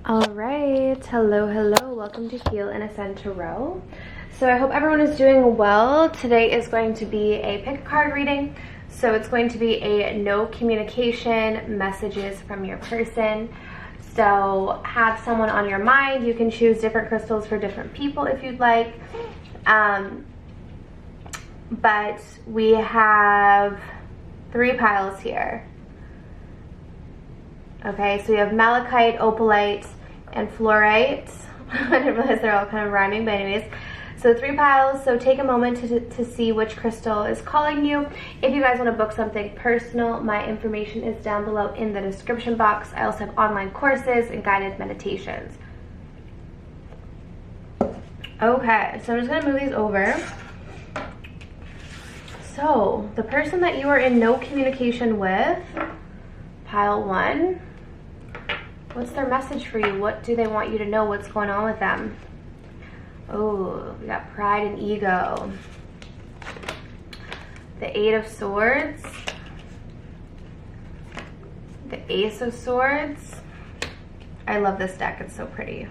All right, hello, welcome to Heal and Ascend Tarot. So I hope everyone is doing well. Today is going to be a pick a card reading. So it's going to be a no communication messages from your person. So have someone on your mind. You can choose different crystals for different people if you'd like. But we have 3 piles here. Okay, so we have Malachite, Opalite, and Fluorite. I didn't realize they're all kind of rhyming, but anyways. So 3 piles, so take a moment to see which crystal is calling you. If you guys want to book something personal, my information is down below in the description box. I also have online courses and guided meditations. Okay, so I'm just going to move these over. So, the person that you are in no communication with, pile 1. What's their message for you? What do they want you to know? What's going on with them? Oh, we got pride and ego. The 8 of Swords. The Ace of Swords. I love this deck. It's so pretty.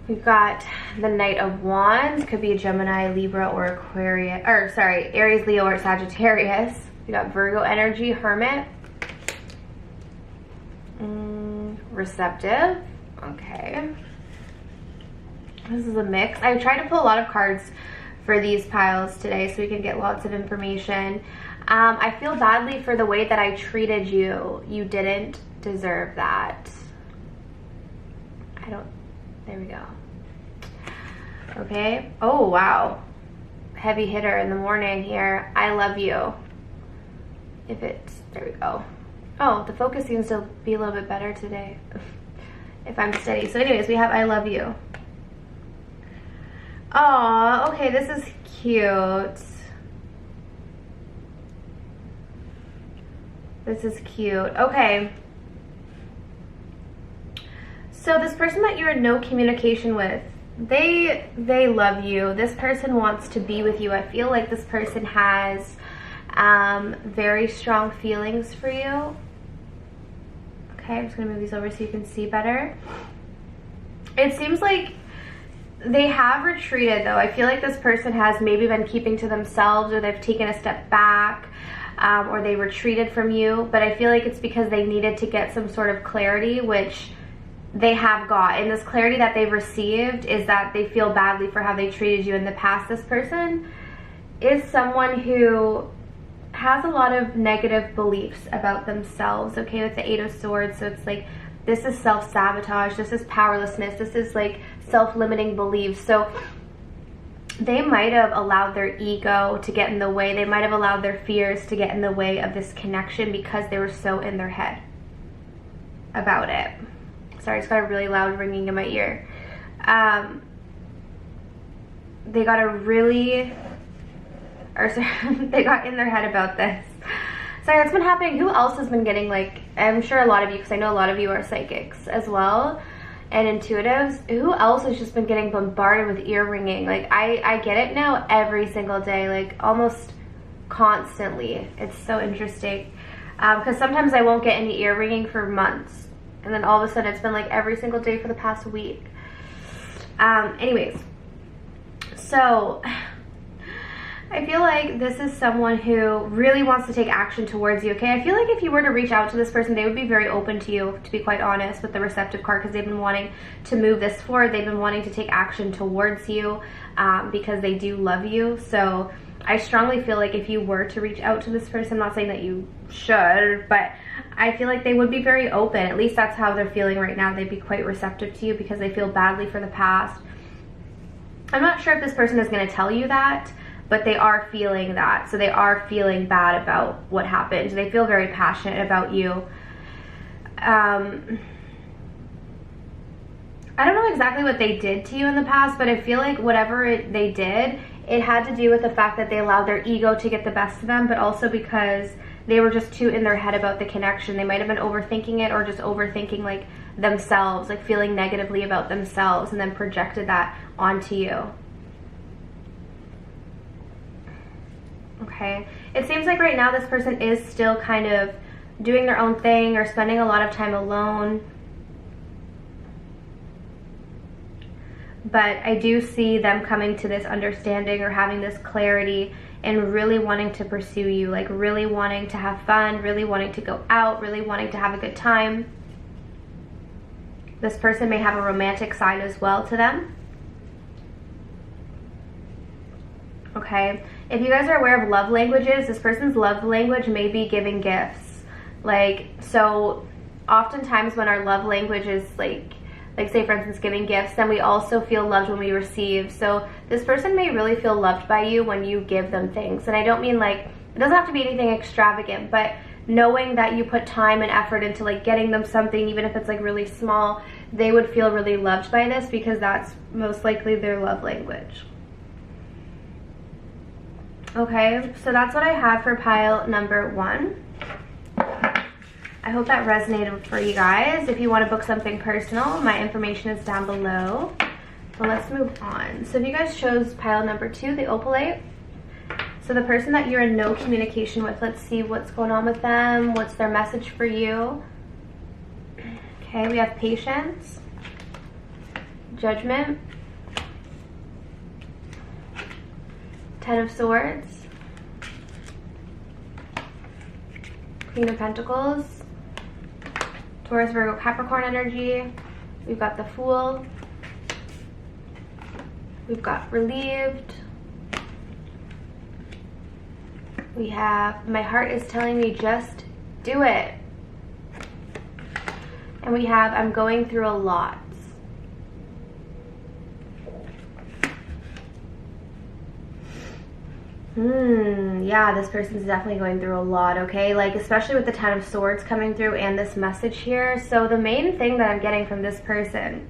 We've got the Knight of Wands. Could be a Gemini, Libra, or Aquarius. Or, sorry, Aries, Leo, or Sagittarius. We got Virgo energy, Hermit. Receptive. Okay. This is a mix. I tried to pull a lot of cards for these piles today so we can get lots of information. I feel badly for the way that I treated you. You didn't deserve that. There we go. Okay. Oh, wow. Heavy hitter in the morning here. I love you. There we go. Oh, the focus seems to be a little bit better today if I'm steady. So anyways, we have I love you. Oh, okay, this is cute. This is cute. Okay. So this person that you're in no communication with, they love you. This person wants to be with you. I feel like this person has very strong feelings for you. Okay, I'm just gonna move these over so you can see better. It seems like they have retreated though. I feel like this person has maybe been keeping to themselves, or they've taken a step back, or they retreated from you, but I feel like it's because they needed to get some sort of clarity, which they have got. And this clarity that they've received is that they feel badly for how they treated you in the past. This person is someone who has a lot of negative beliefs about themselves, okay, with the 8 of Swords. So it's like, this is self-sabotage, this is powerlessness, this is like self-limiting beliefs. So they might have allowed their ego to get in the way. They might have allowed their fears to get in the way of this connection because they were so in their head about it. Sorry, I just got a really loud ringing in my ear. They got they got in their head about this. Sorry, that's been happening. Who else has been getting, like, I'm sure a lot of you, because I know a lot of you are psychics as well, and intuitives. Who else has just been getting bombarded with ear ringing? Like, I get it now every single day, like almost constantly. It's so interesting. Because sometimes I won't get any ear ringing for months, and then all of a sudden it's been like every single day for the past week. Anyways, so I feel like this is someone who really wants to take action towards you, okay? I feel like if you were to reach out to this person, they would be very open to you, to be quite honest, with the receptive card, because they've been wanting to move this forward. They've been wanting to take action towards you because they do love you. So I strongly feel like if you were to reach out to this person, I'm not saying that you should, but I feel like they would be very open. At least that's how they're feeling right now. They'd be quite receptive to you because they feel badly for the past. I'm not sure if this person is going to tell you that, but they are feeling that. So they are feeling bad about what happened. They feel very passionate about you. I don't know exactly what they did to you in the past, but I feel like whatever they did, it had to do with the fact that they allowed their ego to get the best of them, but also because they were just too in their head about the connection. They might have been overthinking it, or just overthinking like themselves, like feeling negatively about themselves, and then projected that onto you. Okay, it seems like right now this person is still kind of doing their own thing or spending a lot of time alone. but I do see them coming to this understanding or having this clarity and really wanting to pursue you, like really wanting to have fun, really wanting to go out, really wanting to have a good time. This person may have a romantic side as well to them. Okay, if you guys are aware of love languages, this person's love language may be giving gifts. Like, so oftentimes when our love language is like say for instance giving gifts, then we also feel loved when we receive. So this person may really feel loved by you when you give them things. And I don't mean like, it doesn't have to be anything extravagant, but knowing that you put time and effort into like getting them something, even if it's like really small, they would feel really loved by this because that's most likely their love language. Okay, so that's what I have for pile number 1. I hope that resonated for you guys. If you want to book something personal, my information is down below. But let's move on. So if you guys chose pile number 2, the Opalite. So the person that you're in no communication with, let's see what's going on with them. What's their message for you? Okay, we have patience, judgment, 10 of Swords, Queen of Pentacles, Taurus, Virgo, Capricorn energy. We've got the Fool. We've got relieved. We have my heart is telling me just do it. And we have I'm going through a lot. Yeah, this person's definitely going through a lot, okay? Like, especially with the 10 of Swords coming through and this message here. So the main thing that I'm getting from this person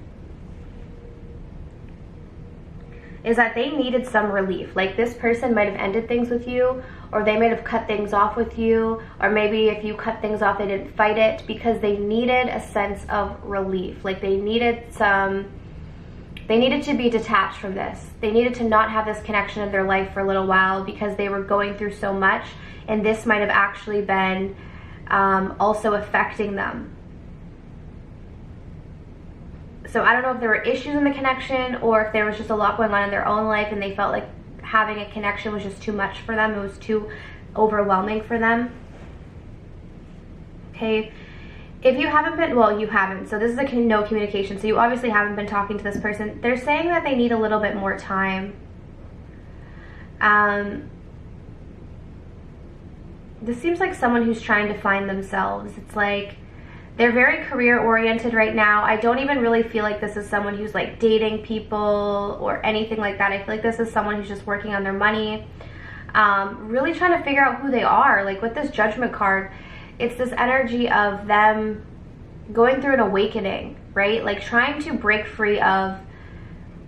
is that they needed some relief. Like, this person might have ended things with you, or they might have cut things off with you, or maybe if you cut things off, they didn't fight it because they needed a sense of relief. Like, they needed to be detached from this. They needed to not have this connection in their life for a little while because they were going through so much, and this might have actually been also affecting them. So I don't know if there were issues in the connection or if there was just a lot going on in their own life and they felt like having a connection was just too much for them. It was too overwhelming for them. Okay. If you haven't been, well, you haven't, so this is a no communication, so you obviously haven't been talking to this person. They're saying that they need a little bit more time. This seems like someone who's trying to find themselves. It's like they're very career oriented right now. I don't even really feel like this is someone who's like dating people or anything like that. I feel like this is someone who's just working on their money, really trying to figure out who they are. Like with this Judgment card, it's this energy of them going through an awakening, right? Like trying to break free of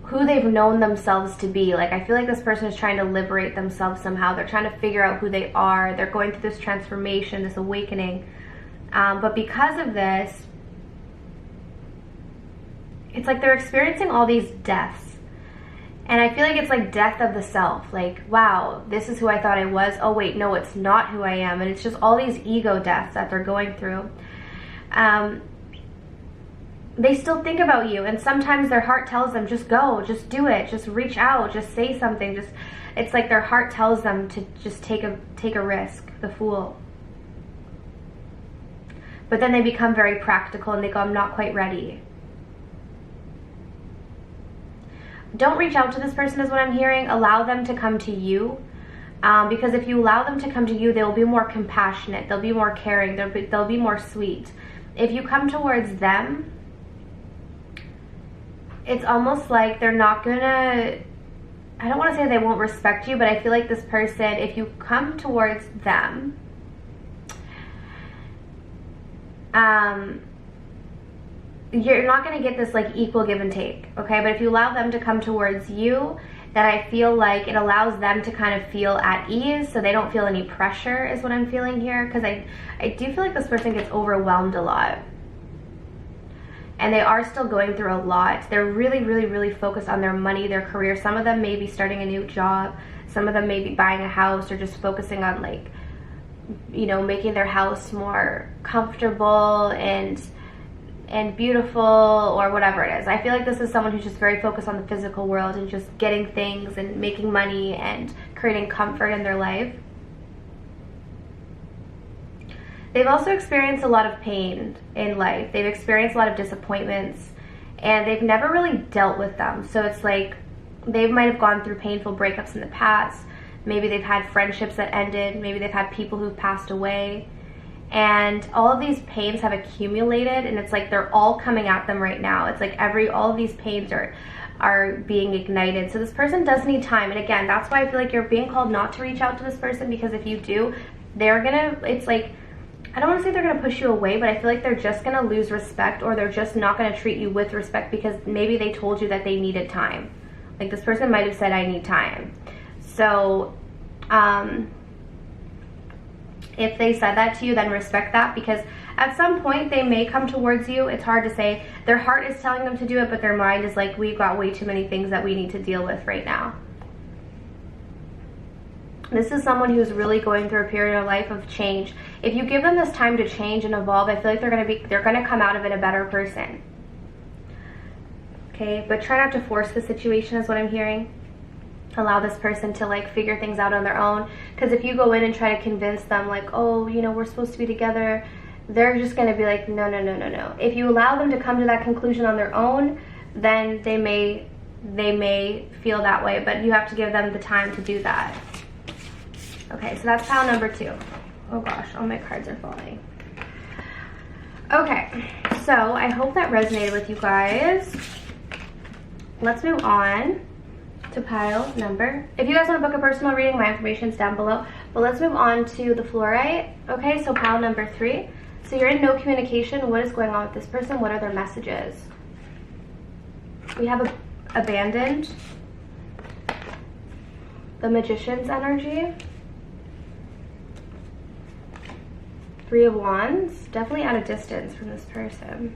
who they've known themselves to be. Like I feel like this person is trying to liberate themselves somehow. They're trying to figure out who they are. They're going through this transformation, this awakening. But because of this, it's like they're experiencing all these deaths. And I feel like it's like death of the self. Like, wow, this is who I thought I was. Oh wait, no, it's not who I am. And it's just all these ego deaths that they're going through. They still think about you. And sometimes their heart tells them, just go, just do it, just reach out, just say something. Just, it's like their heart tells them to just take a risk, the Fool. But then they become very practical and they go, I'm not quite ready. Don't reach out to this person is what I'm hearing. Allow them to come to you. Because if you allow them to come to you, they'll be more compassionate. They'll be more caring. They'll be more sweet. If you come towards them, it's almost like they're not gonna, I don't want to say they won't respect you, but I feel like this person, if you come towards them, you're not going to get this like equal give and take, okay? But if you allow them to come towards you, then I feel like it allows them to kind of feel at ease, so they don't feel any pressure is what I'm feeling here. Because I do feel like this person gets overwhelmed a lot. And they are still going through a lot. They're really, really, really focused on their money, their career. Some of them may be starting a new job. Some of them may be buying a house or just focusing on like, you know, making their house more comfortable and and beautiful or whatever it is. I feel like this is someone who's just very focused on the physical world and just getting things and making money and creating comfort in their life. They've also experienced a lot of pain in life. They've experienced a lot of disappointments and they've never really dealt with them. So it's like they might have gone through painful breakups in the past. Maybe they've had friendships that ended. Maybe they've had people who've passed away. And all of these pains have accumulated and it's like they're all coming at them right now. It's like all of these pains are being ignited. So this person does need time. And again, that's why I feel like you're being called not to reach out to this person, because if you do, it's like, I don't want to say they're going to push you away, but I feel like they're just going to lose respect, or they're just not going to treat you with respect because maybe they told you that they needed time. Like this person might have said, I need time. So if they said that to you, then respect that, because at some point they may come towards you. It's hard to say. Their heart is telling them to do it, but their mind is like, we've got way too many things that we need to deal with right now. This is someone who's really going through a period of life of change. If you give them this time to change and evolve, I feel like they're gonna come out of it a better person. Okay, but try not to force the situation is what I'm hearing. Allow this person to like figure things out on their own, because if you go in and try to convince them like, oh, you know, we're supposed to be together, they're just gonna be like, no, no, no, no, no. If you allow them to come to that conclusion on their own, then they may feel that way, but you have to give them the time to do that. Okay, so that's pile number 2. Oh gosh, all my cards are falling. Okay, so I hope that resonated with you guys. Let's move on to pile number. If you guys want to book a personal reading, my information's down below. But let's move on to the fluorite. Okay, so pile number 3. So you're in no communication. What is going on with this person? What are their messages? We have abandoned, the magician's energy, 3 of Wands, definitely at a distance from this person.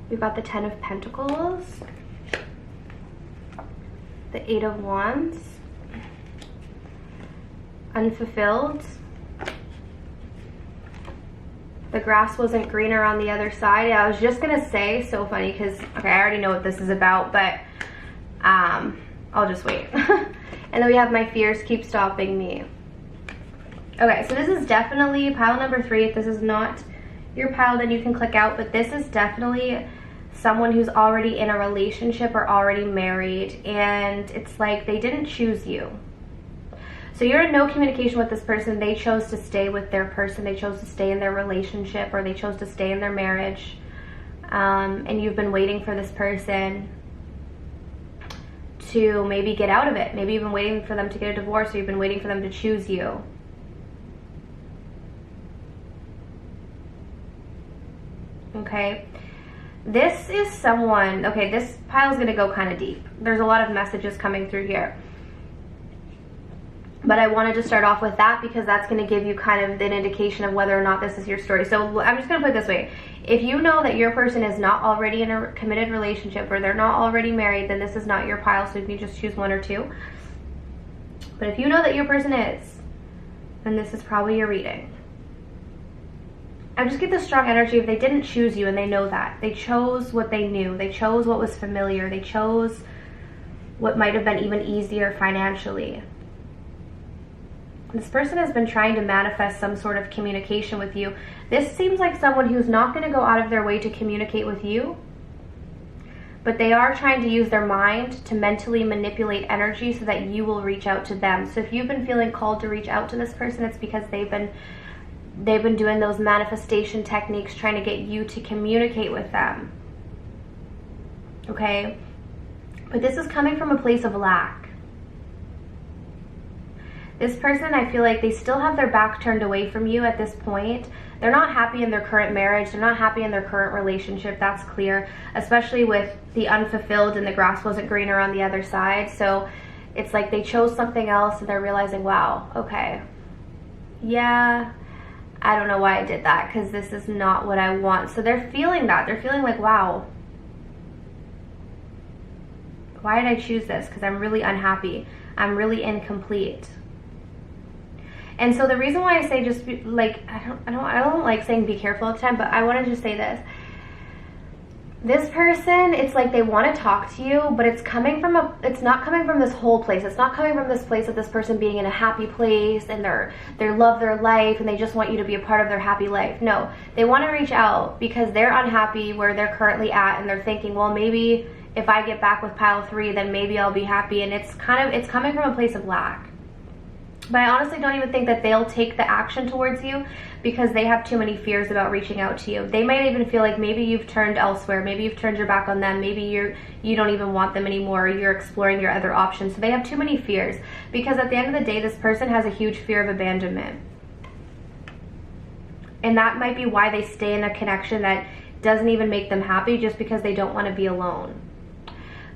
We've got the 10 of Pentacles, the 8 of Wands, unfulfilled, the grass wasn't greener on the other side. I was just gonna say, so funny, because okay, I already know what this is about, but I'll just wait. And then we have my fears keep stopping me. Okay, so this is definitely pile number 3. If this is not your pile, then you can click out, but this is definitely someone who's already in a relationship or already married, and it's like they didn't choose you. So you're in no communication with this person. They chose to stay with their person. They chose to stay in their relationship, or they chose to stay in their marriage. And you've been waiting for this person to maybe get out of it. Maybe you've been waiting for them to get a divorce, or you've been waiting for them to choose you. Okay. This is someone, okay, this pile is going to go kind of deep. There's a lot of messages coming through here. But I wanted to start off with that because that's going to give you kind of an indication of whether or not this is your story. So I'm just going to put it this way. If you know that your person is not already in a committed relationship, or they're not already married, then this is not your pile, so you can just choose 1 or 2. But if you know that your person is, then this is probably your reading. I just get the strong energy if they didn't choose you and they know that. They chose what they knew. They chose what was familiar. They chose what might have been even easier financially. This person has been trying to manifest some sort of communication with you. This seems like someone who's not going to go out of their way to communicate with you, but they are trying to use their mind to mentally manipulate energy so that you will reach out to them. So if you've been feeling called to reach out to this person, it's because they've been doing those manifestation techniques trying to get you to communicate with them. Okay? But this is coming from a place of lack. This person, I feel like they still have their back turned away from you at this point. They're not happy in their current marriage. They're not happy in their current relationship. That's clear, especially with the unfulfilled and the grass wasn't greener on the other side. So it's like they chose something else and they're realizing, wow, okay, yeah, I don't know why I did that, because this is not what I want. So they're feeling that. They're feeling like, wow, why did I choose this? Because I'm really unhappy. I'm really incomplete. And so the reason why I say just be, like, I don't like saying be careful all the time, but I want to just say this. This person, it's like they want to talk to you, but it's not coming from this whole place. It's not coming from this place of this person being in a happy place and they love their life and they just want you to be a part of their happy life. No, they want to reach out because they're unhappy where they're currently at, and they're thinking, well, maybe if I get back with pile 3, then maybe I'll be happy. And it's coming from a place of lack. But I honestly don't even think that they'll take the action towards you because they have too many fears about reaching out to you. They might even feel like maybe you've turned elsewhere, maybe you've turned your back on them, maybe you don't even want them anymore, you're exploring your other options. So they have too many fears, because at the end of the day, this person has a huge fear of abandonment. And that might be why they stay in a connection that doesn't even make them happy, just because they don't want to be alone.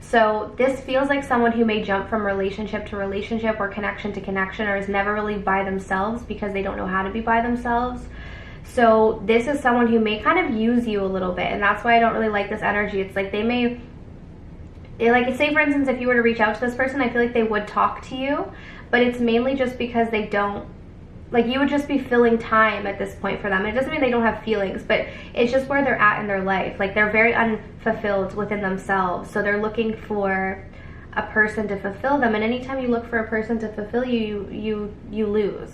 So this feels like someone who may jump from relationship to relationship or connection to connection, or is never really by themselves because they don't know how to be by themselves. So this is someone who may kind of use you a little bit, and that's why I don't really like this energy. It's like they may, like, say for instance, if you were to reach out to this person, I feel like they would talk to you, but it's mainly just because they don't, like, you would just be filling time at this point for them. It doesn't mean they don't have feelings, but it's just where they're at in their life. Like, they're very unfulfilled within themselves. So they're looking for a person to fulfill them. And anytime you look for a person to fulfill you, you lose.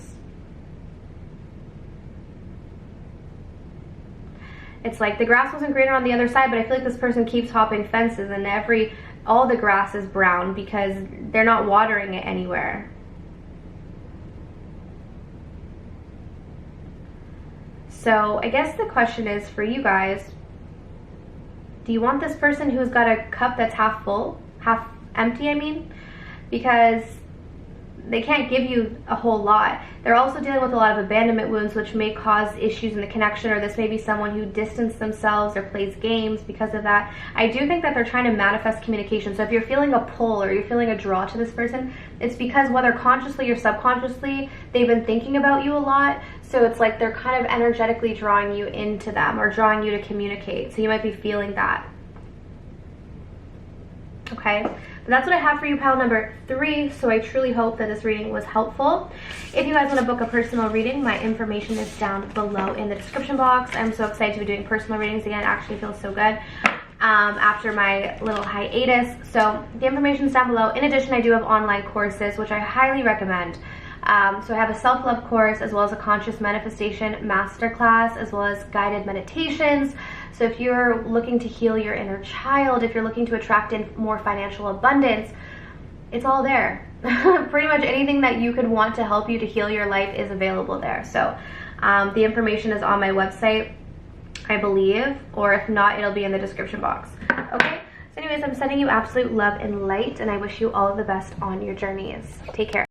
It's like the grass wasn't greener on the other side, but I feel like this person keeps hopping fences, and all the grass is brown because they're not watering it anywhere. So I guess the question is for you guys, do you want this person who's got a cup that's half full, half empty, I mean? Because they can't give you a whole lot. They're also dealing with a lot of abandonment wounds, which may cause issues in the connection, or this may be someone who distanced themselves or plays games because of that. I do think that they're trying to manifest communication. So if you're feeling a pull or you're feeling a draw to this person, it's because whether consciously or subconsciously, they've been thinking about you a lot. So it's like they're kind of energetically drawing you into them or drawing you to communicate. So you might be feeling that. Okay, but that's what I have for you, pile number 3. So I truly hope that this reading was helpful. If you guys want to book a personal reading, my information is down below in the description box. I'm so excited to be doing personal readings again. It actually feels so good after my little hiatus. So the information is down below. In addition, I do have online courses, which I highly recommend. So I have a self-love course, as well as a conscious manifestation masterclass, as well as guided meditations. So if you're looking to heal your inner child, if you're looking to attract in more financial abundance, it's all there. Pretty much anything that you could want to help you to heal your life is available there. So the information is on my website, I believe, or if not, it'll be in the description box. Okay, so anyways, I'm sending you absolute love and light, and I wish you all of the best on your journeys. Take care.